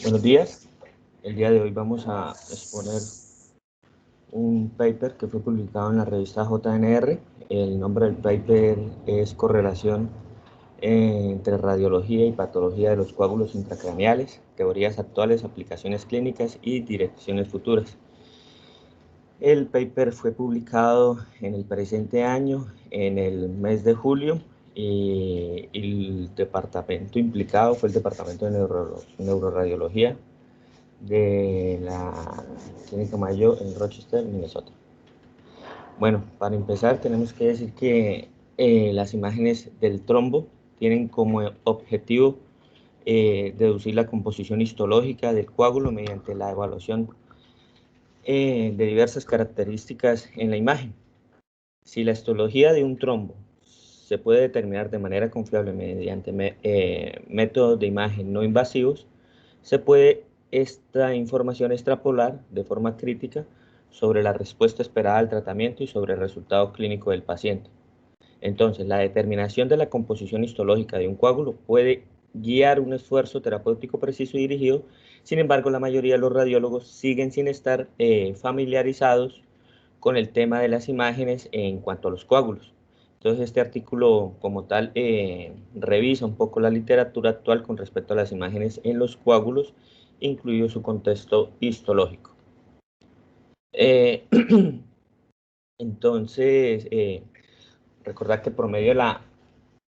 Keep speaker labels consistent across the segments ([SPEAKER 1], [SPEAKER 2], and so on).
[SPEAKER 1] Buenos días. El día de hoy vamos a exponer un paper que fue publicado en la revista JNR. El nombre del paper es Correlación entre radiología y patología de los coágulos intracraneales, teorías actuales, aplicaciones clínicas y direcciones futuras. El paper fue publicado en el presente año, en el mes de julio, y el departamento implicado fue el Departamento de Neuroradiología de la Clínica Mayo en Rochester, Minnesota. Bueno, para empezar tenemos que decir que las imágenes del trombo tienen como objetivo deducir la composición histológica del coágulo mediante la evaluación de diversas características en la imagen. Si la histología de un trombo se puede determinar de manera confiable mediante métodos de imagen no invasivos, se puede esta información extrapolar de forma crítica sobre la respuesta esperada al tratamiento y sobre el resultado clínico del paciente. Entonces, la determinación de la composición histológica de un coágulo puede guiar un esfuerzo terapéutico preciso y dirigido. Sin embargo, la mayoría de los radiólogos siguen sin estar familiarizados con el tema de las imágenes en cuanto a los coágulos. Entonces, este artículo como tal revisa un poco la literatura actual con respecto a las imágenes en los coágulos, incluido su contexto histológico. Entonces, recordar que por medio de la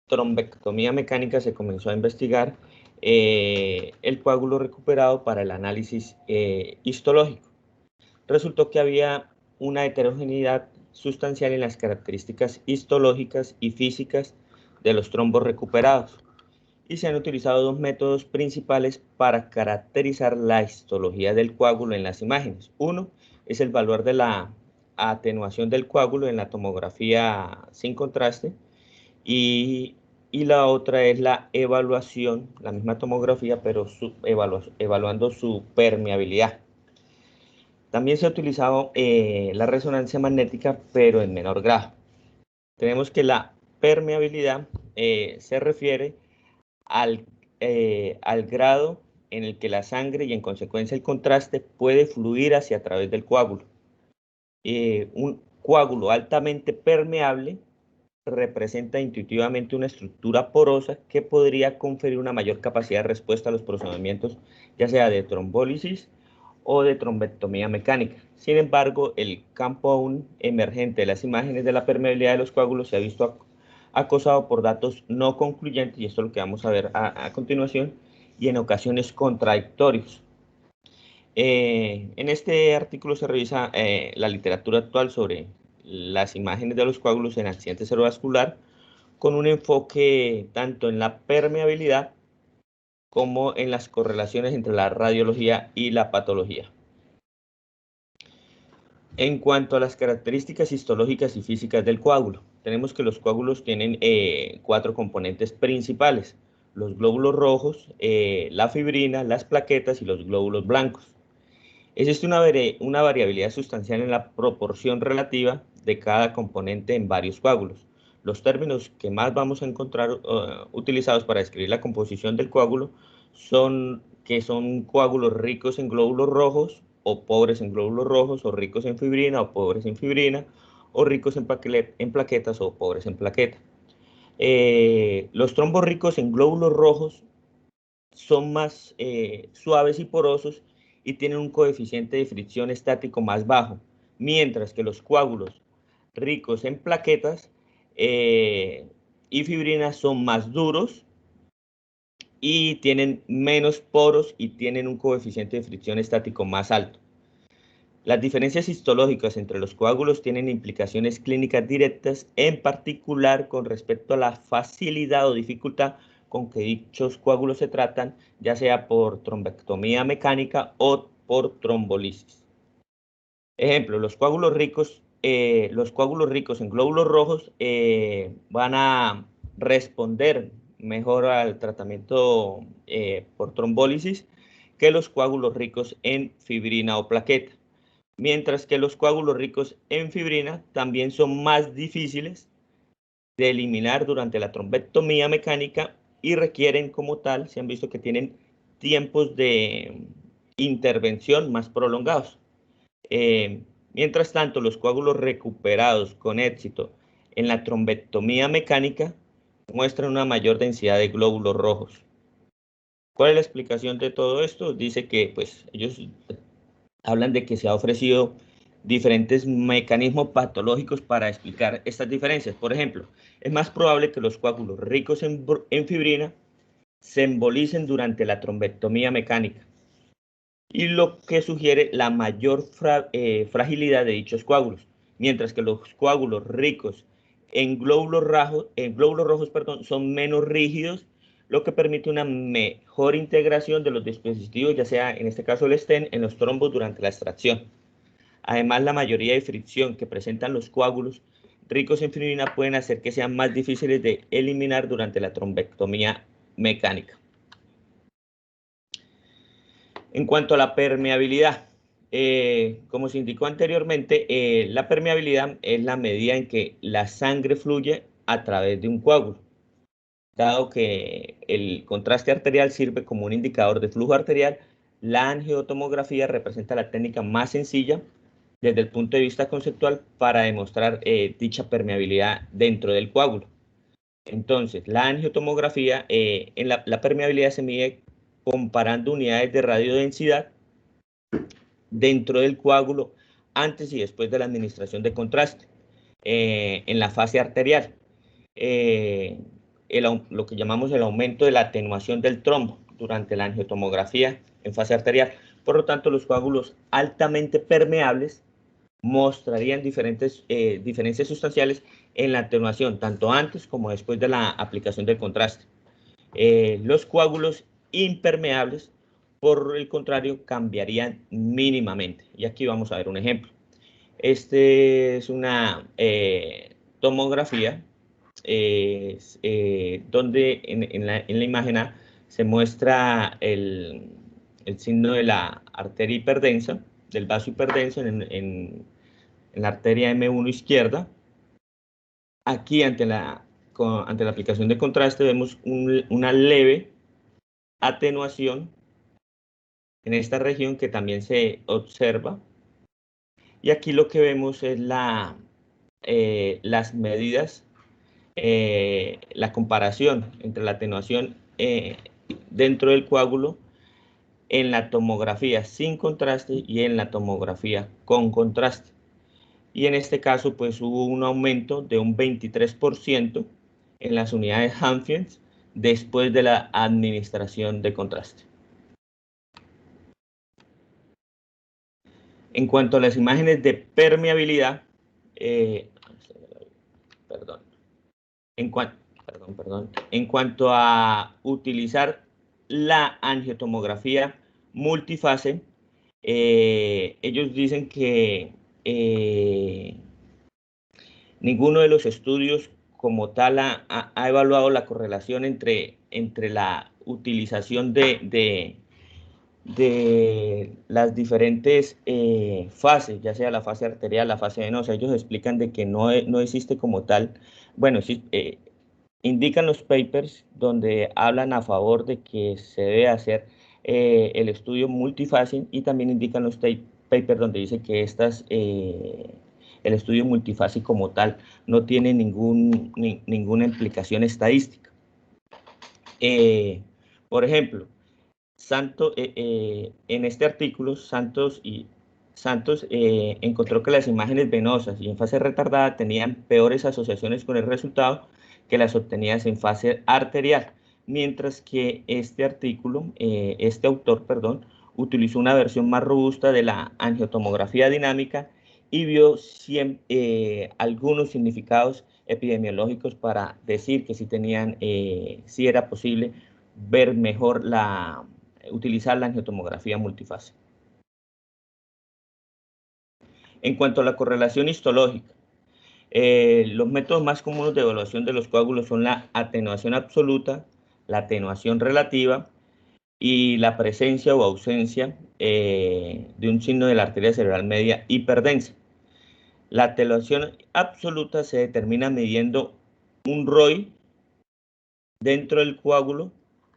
[SPEAKER 1] trombectomía mecánica se comenzó a investigar el coágulo recuperado para el análisis histológico. Resultó que había una heterogeneidad sustancial en las características histológicas y físicas de los trombos recuperados, y se han utilizado dos métodos principales para caracterizar la histología del coágulo en las imágenes. Uno es el valor de la atenuación del coágulo en la tomografía sin contraste, y la otra es la evaluación, la misma tomografía, pero evaluando su permeabilidad. También se ha utilizado la resonancia magnética, pero en menor grado. Tenemos que la permeabilidad se refiere al grado en el que la sangre y en consecuencia el contraste puede fluir hacia a través del coágulo. Un coágulo altamente permeable representa intuitivamente una estructura porosa que podría conferir una mayor capacidad de respuesta a los procedimientos, ya sea de trombólisis o de trombectomía mecánica. Sin embargo, el campo aún emergente de las imágenes de la permeabilidad de los coágulos se ha visto acosado por datos no concluyentes, y esto es lo que vamos a ver a continuación, y en ocasiones contradictorios. En este artículo se revisa la literatura actual sobre las imágenes de los coágulos en accidente cerebrovascular, con un enfoque tanto en la permeabilidad como en las correlaciones entre la radiología y la patología. En cuanto a las características histológicas y físicas del coágulo, tenemos que los coágulos tienen cuatro componentes principales: los glóbulos rojos, la fibrina, las plaquetas y los glóbulos blancos. Existe una variabilidad sustancial en la proporción relativa de cada componente en varios coágulos. Los términos que más vamos a encontrar utilizados para describir la composición del coágulo son coágulos ricos en glóbulos rojos o pobres en glóbulos rojos, o ricos en fibrina o pobres en fibrina, o ricos en plaquetas o pobres en plaquetas. Los trombos ricos en glóbulos rojos son más suaves y porosos y tienen un coeficiente de fricción estático más bajo, mientras que los coágulos ricos en plaquetas y fibrinas son más duros y tienen menos poros y tienen un coeficiente de fricción estático más alto. Las diferencias histológicas entre los coágulos tienen implicaciones clínicas directas, en particular con respecto a la facilidad o dificultad con que dichos coágulos se tratan, ya sea por trombectomía mecánica o por trombolisis. Ejemplo, los coágulos ricos en glóbulos rojos van a responder mejor al tratamiento por trombólisis que los coágulos ricos en fibrina o plaqueta, mientras que los coágulos ricos en fibrina también son más difíciles de eliminar durante la trombectomía mecánica y requieren, como tal, se han visto que tienen tiempos de intervención más prolongados. Mientras tanto, los coágulos recuperados con éxito en la trombectomía mecánica muestran una mayor densidad de glóbulos rojos. ¿Cuál es la explicación de todo esto? Dice que pues ellos hablan de que se ha ofrecido diferentes mecanismos patológicos para explicar estas diferencias. Por ejemplo, es más probable que los coágulos ricos en fibrina se embolicen durante la trombectomía mecánica, y lo que sugiere la mayor fragilidad de dichos coágulos, mientras que los coágulos ricos en glóbulos rojos, son menos rígidos, lo que permite una mejor integración de los dispositivos, ya sea en este caso el stent, en los trombos durante la extracción. Además, la mayoría de fricción que presentan los coágulos ricos en fibrina pueden hacer que sean más difíciles de eliminar durante la trombectomía mecánica. En cuanto a la permeabilidad, como se indicó anteriormente, la permeabilidad es la medida en que la sangre fluye a través de un coágulo. Dado que el contraste arterial sirve como un indicador de flujo arterial, la angiotomografía representa la técnica más sencilla desde el punto de vista conceptual para demostrar dicha permeabilidad dentro del coágulo. Entonces, la angiotomografía, la permeabilidad se mide comparando unidades de radiodensidad dentro del coágulo antes y después de la administración de contraste en la fase arterial. Lo que llamamos el aumento de la atenuación del trombo durante la angiotomografía en fase arterial. Por lo tanto, los coágulos altamente permeables mostrarían diferencias sustanciales en la atenuación, tanto antes como después de la aplicación del contraste. Los coágulos impermeables, por el contrario, cambiarían mínimamente. Y aquí vamos a ver un ejemplo. Este es una tomografía donde en la imagen A se muestra el signo de la arteria hiperdensa, del vaso hiperdenso en la arteria M1 izquierda. Aquí ante la aplicación de contraste vemos una leve atenuación en esta región que también se observa. Y aquí lo que vemos es las medidas, la comparación entre la atenuación dentro del coágulo en la tomografía sin contraste y en la tomografía con contraste. Y en este caso, pues hubo un aumento de un 23% en las unidades Hanfield después de la administración de contraste. En cuanto a las imágenes de permeabilidad, en cuanto a utilizar la angiotomografía multifase, ellos dicen que ninguno de los estudios como tal ha evaluado la correlación entre la utilización de las diferentes fases, ya sea la fase arterial, la fase venosa. Ellos explican de que no existe como tal, bueno, sí, indican los papers donde hablan a favor de que se debe hacer el estudio multifase, y también indican los papers donde dice que el estudio multifase como tal no tiene ninguna implicación estadística. Por ejemplo, en este artículo, Santos encontró que las imágenes venosas y en fase retardada tenían peores asociaciones con el resultado que las obtenidas en fase arterial, mientras que este autor, utilizó una versión más robusta de la angiotomografía dinámica y vio algunos significados epidemiológicos para decir que sí era posible ver mejor utilizar la angiotomografía multifase. En cuanto a la correlación histológica, los métodos más comunes de evaluación de los coágulos son la atenuación absoluta, la atenuación relativa y la presencia o ausencia de un signo de la arteria cerebral media hiperdensa. La atenuación absoluta se determina midiendo un ROI dentro del coágulo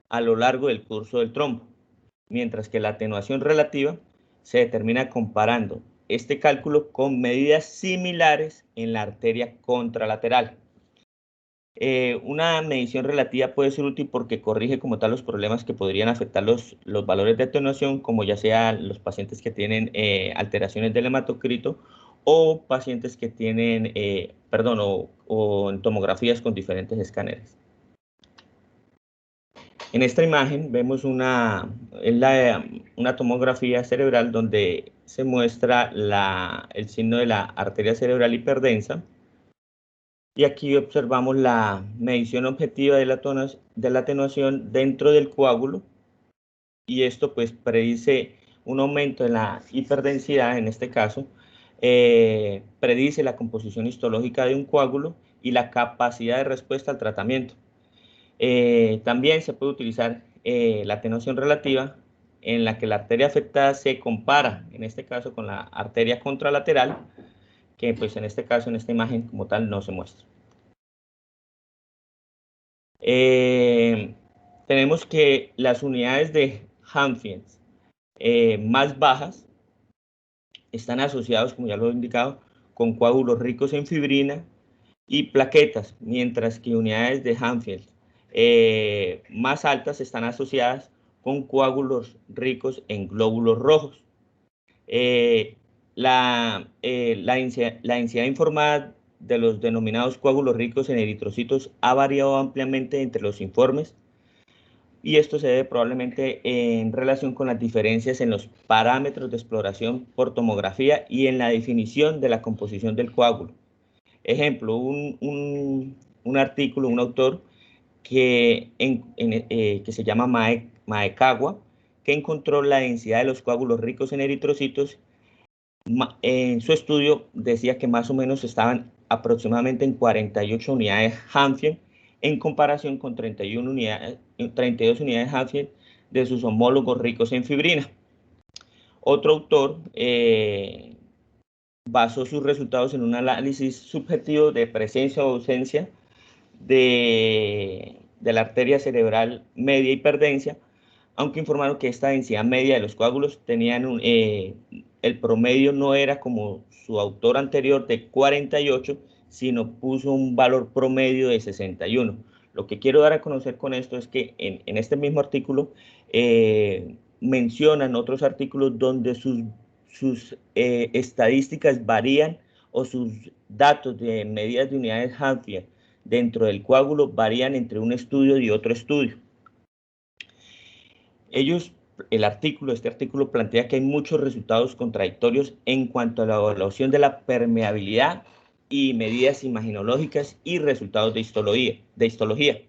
[SPEAKER 1] a lo largo del curso del trombo. mientras que la atenuación relativa se determina comparando este cálculo con medidas similares en la arteria contralateral. Una medición relativa puede ser útil porque corrige como tal los problemas que podrían afectar los valores de atenuación, como ya sea los pacientes que tienen alteraciones del hematocrito o pacientes que tienen, o en tomografías con diferentes escáneres. En esta imagen vemos una tomografía cerebral donde se muestra el signo de la arteria cerebral hiperdensa. Y aquí observamos la medición objetiva de la atenuación dentro del coágulo, y esto pues predice un aumento en la hiperdensidad, en este caso, predice la composición histológica de un coágulo y la capacidad de respuesta al tratamiento. También se puede utilizar la atenuación relativa, en la que la arteria afectada se compara, en este caso, con la arteria contralateral, que pues en este caso, en esta imagen como tal, no se muestra. Tenemos que las unidades de Hadfield más bajas están asociados, como ya lo he indicado, con coágulos ricos en fibrina y plaquetas, mientras que unidades de Hadfield más altas están asociadas con coágulos ricos en glóbulos rojos. La densidad informada de los denominados coágulos ricos en eritrocitos ha variado ampliamente entre los informes, y esto se debe probablemente en relación con las diferencias en los parámetros de exploración por tomografía y en la definición de la composición del coágulo. Ejemplo, un artículo, un autor que se llama Maekawa, que encontró la densidad de los coágulos ricos en eritrocitos. En su estudio decía que más o menos estaban aproximadamente en 48 unidades Hadfield, en comparación con 32 unidades Hadfield de sus homólogos ricos en fibrina. Otro autor basó sus resultados en un análisis subjetivo de presencia o ausencia de la arteria cerebral media hiperdensa, aunque informaron que esta densidad media de los coágulos tenían el promedio no era como su autor anterior de 48, sino puso un valor promedio de 61. Lo que quiero dar a conocer con esto es que en este mismo artículo mencionan otros artículos donde sus estadísticas varían, o sus datos de medidas de unidades Hadfield dentro del coágulo varían entre un estudio y otro estudio. Este artículo plantea que hay muchos resultados contradictorios en cuanto a la evaluación de la permeabilidad y medidas imaginológicas y resultados de histología.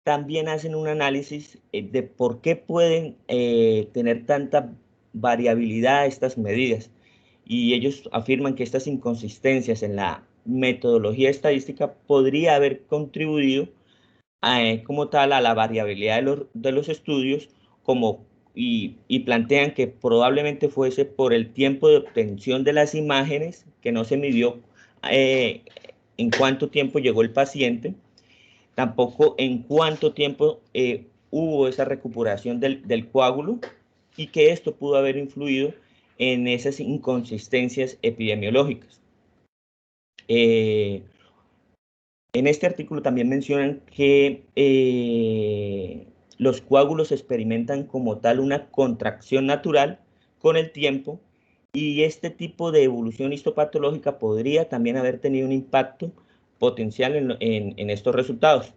[SPEAKER 1] También hacen un análisis de por qué pueden tener tanta variabilidad estas medidas, y ellos afirman que estas inconsistencias en la metodología estadística podría haber contribuido como tal a la variabilidad de los estudios, y plantean que probablemente fuese por el tiempo de obtención de las imágenes, que no se midió en cuánto tiempo llegó el paciente, tampoco en cuánto tiempo hubo esa recuperación del coágulo, y que esto pudo haber influido en esas inconsistencias epidemiológicas. En este artículo también mencionan que los coágulos experimentan como tal una contracción natural con el tiempo, y este tipo de evolución histopatológica podría también haber tenido un impacto potencial en estos resultados.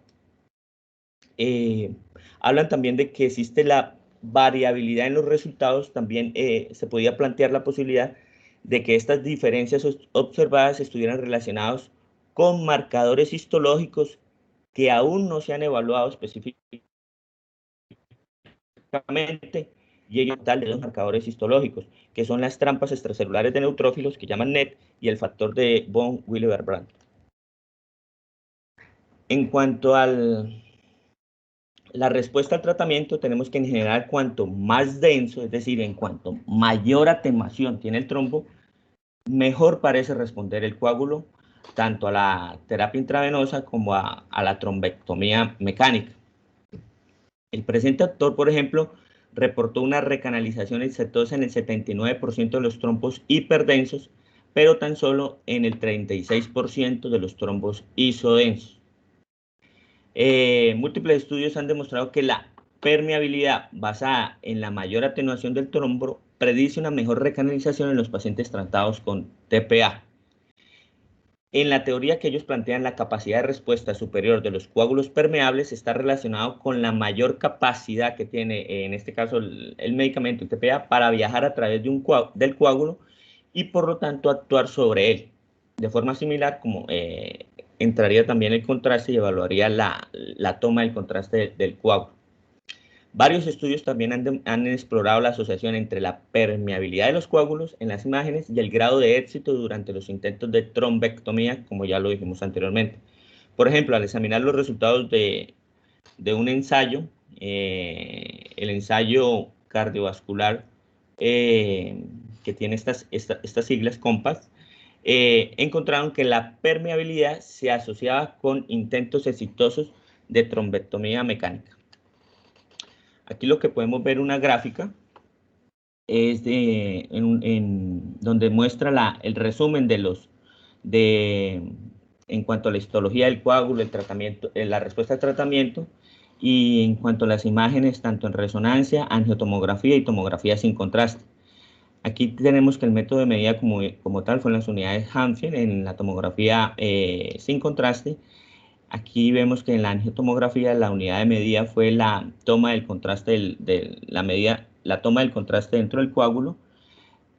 [SPEAKER 1] Hablan también de que existe la variabilidad en los resultados. También se podía plantear la posibilidad de que estas diferencias observadas estuvieran relacionados con marcadores histológicos que aún no se han evaluado específicamente, y ello tal de los marcadores histológicos, que son las trampas extracelulares de neutrófilos, que llaman NET, y el factor de von Willebrand. En cuanto a la respuesta al tratamiento, tenemos que en general, cuanto más denso, es decir, en cuanto mayor atenuación tiene el trombo, mejor parece responder el coágulo, tanto a la terapia intravenosa como a la trombectomía mecánica. El presente autor, por ejemplo, reportó una recanalización exitosa en el 79% de los trombos hiperdensos, pero tan solo en el 36% de los trombos isodensos. Múltiples estudios han demostrado que la permeabilidad basada en la mayor atenuación del trombo predice una mejor recanalización en los pacientes tratados con TPA. En la teoría que ellos plantean, la capacidad de respuesta superior de los coágulos permeables está relacionado con la mayor capacidad que tiene, en este caso, el medicamento, el TPA, para viajar a través de del coágulo y por lo tanto actuar sobre él. De forma similar, como entraría también el contraste y evaluaría la toma del contraste del coágulo. Varios estudios también han explorado la asociación entre la permeabilidad de los coágulos en las imágenes y el grado de éxito durante los intentos de trombectomía, como ya lo dijimos anteriormente. Por ejemplo, al examinar los resultados de un ensayo, el ensayo cardiovascular que tiene estas siglas, COMPASS, encontraron que la permeabilidad se asociaba con intentos exitosos de trombectomía mecánica. Aquí lo que podemos ver una gráfica es donde muestra el resumen en cuanto a la histología del coágulo, el tratamiento, la respuesta al tratamiento, y en cuanto a las imágenes, tanto en resonancia, angiotomografía y tomografía sin contraste. Aquí tenemos que el método de medida como tal fue en las unidades Hanfield, en la tomografía sin contraste. Aquí vemos que en la angiotomografía la unidad de medida fue la toma del contraste la toma del contraste dentro del coágulo.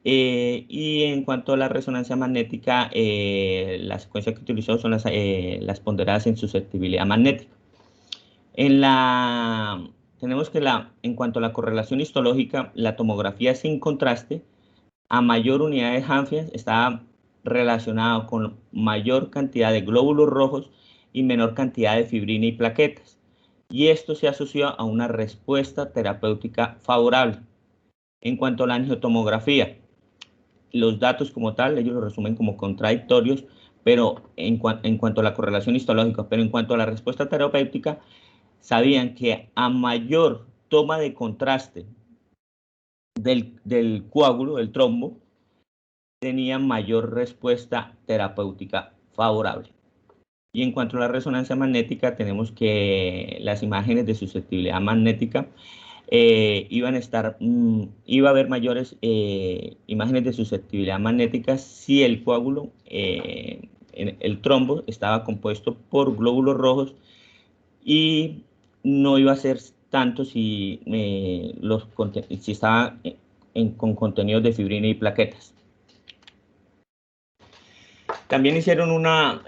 [SPEAKER 1] Y en cuanto a la resonancia magnética, la secuencia que utilizó son las ponderadas en susceptibilidad magnética. Tenemos que en cuanto a la correlación histológica, la tomografía sin contraste, a mayor unidad de Hanfield, está relacionado con mayor cantidad de glóbulos rojos y menor cantidad de fibrina y plaquetas. Y esto se asocia a una respuesta terapéutica favorable. En cuanto a la angiotomografía, los datos como tal, ellos lo resumen como contradictorios, pero en cuanto a la correlación histológica, pero en cuanto a la respuesta terapéutica, sabían que a mayor toma de contraste del coágulo, del trombo, tenía mayor respuesta terapéutica favorable. Y en cuanto a la resonancia magnética, tenemos que las imágenes de susceptibilidad magnética iba a haber mayores imágenes de susceptibilidad magnética si el coágulo, el trombo, estaba compuesto por glóbulos rojos, y no iba a ser tanto si estaba con contenidos de fibrina y plaquetas. También hicieron una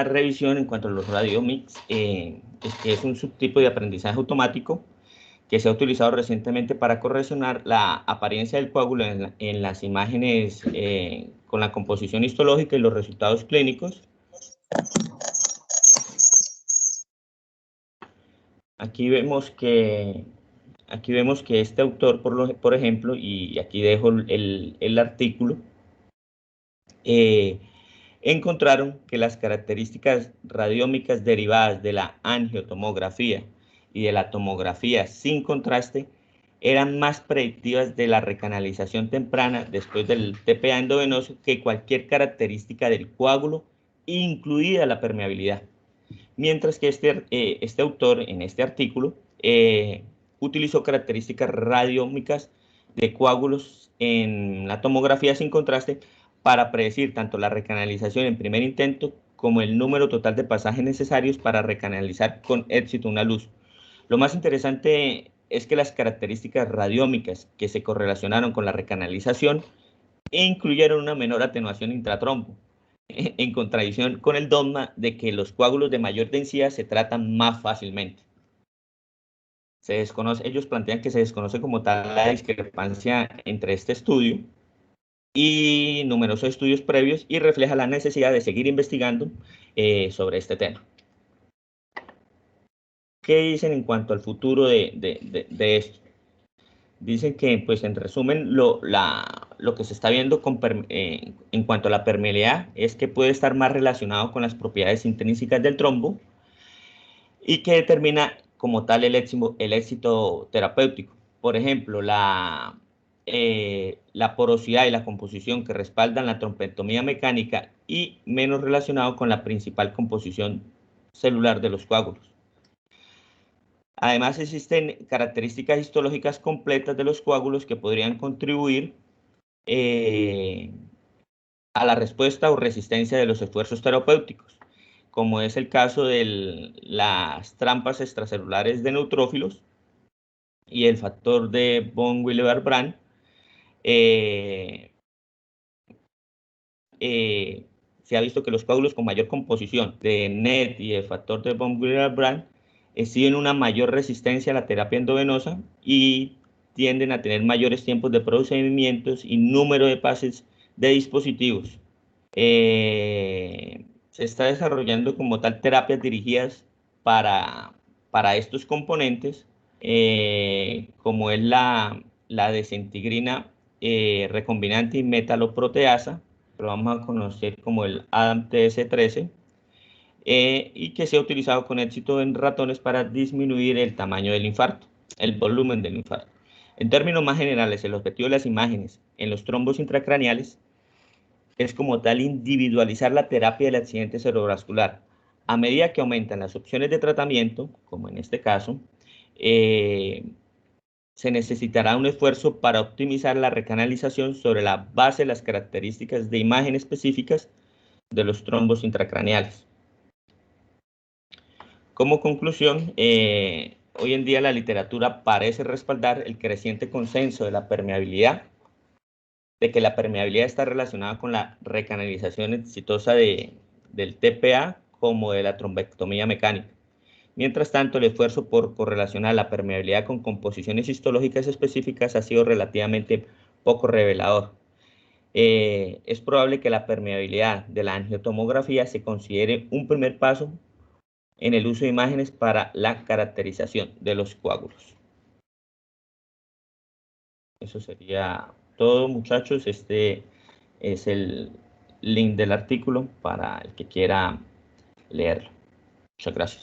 [SPEAKER 1] revisión en cuanto a los radiomics, que es un subtipo de aprendizaje automático que se ha utilizado recientemente para correlacionar la apariencia del coágulo en las imágenes con la composición histológica y los resultados clínicos. Aquí vemos que este autor, por ejemplo, y aquí dejo el artículo, encontraron que las características radiómicas derivadas de la angiotomografía y de la tomografía sin contraste eran más predictivas de la recanalización temprana después del TPA endovenoso que cualquier característica del coágulo, incluida la permeabilidad. Mientras que este autor, en este artículo, utilizó características radiómicas de coágulos en la tomografía sin contraste para predecir tanto la recanalización en primer intento como el número total de pasajes necesarios para recanalizar con éxito una luz. Lo más interesante es que las características radiómicas que se correlacionaron con la recanalización incluyeron una menor atenuación intratrombo, en contradicción con el dogma de que los coágulos de mayor densidad se tratan más fácilmente. Ellos plantean que se desconoce como tal la discrepancia entre este estudio y numerosos estudios previos, y refleja la necesidad de seguir investigando sobre este tema. ¿Qué dicen en cuanto al futuro de esto? Dicen que, pues en resumen, lo que se está viendo en cuanto a la permeabilidad es que puede estar más relacionado con las propiedades intrínsecas del trombo, y que determina como tal el éxito terapéutico. Por ejemplo, la porosidad y la composición que respaldan la trombectomía mecánica y menos relacionado con la principal composición celular de los coágulos. Además, existen características histológicas completas de los coágulos que podrían contribuir a la respuesta o resistencia de los esfuerzos terapéuticos, como es el caso de las trampas extracelulares de neutrófilos y el factor de von Willebrand. Se ha visto que los coágulos con mayor composición de NET y el factor de von Willebrand exhiben una mayor resistencia a la terapia endovenosa y tienden a tener mayores tiempos de procedimientos y número de pases de dispositivos. Se está desarrollando como tal terapias dirigidas para estos componentes, como es la desintegrina recombinante y metaloproteasa, lo vamos a conocer como el ADAMTS13, y que se ha utilizado con éxito en ratones para disminuir el tamaño del infarto, el volumen del infarto. En términos más generales, el objetivo de las imágenes en los trombos intracraneales es como tal individualizar la terapia del accidente cerebrovascular. A medida que aumentan las opciones de tratamiento, como en este caso, se necesitará un esfuerzo para optimizar la recanalización sobre la base de las características de imagen específicas de los trombos intracraneales. Como conclusión, hoy en día la literatura parece respaldar el creciente consenso de la permeabilidad, de que la permeabilidad está relacionada con la recanalización exitosa del TPA como de la trombectomía mecánica. Mientras tanto, el esfuerzo por correlacionar la permeabilidad con composiciones histológicas específicas ha sido relativamente poco revelador. Es probable que la permeabilidad de la angiotomografía se considere un primer paso en el uso de imágenes para la caracterización de los coágulos. Eso sería todo, muchachos. Este es el link del artículo para el que quiera leerlo. Muchas gracias.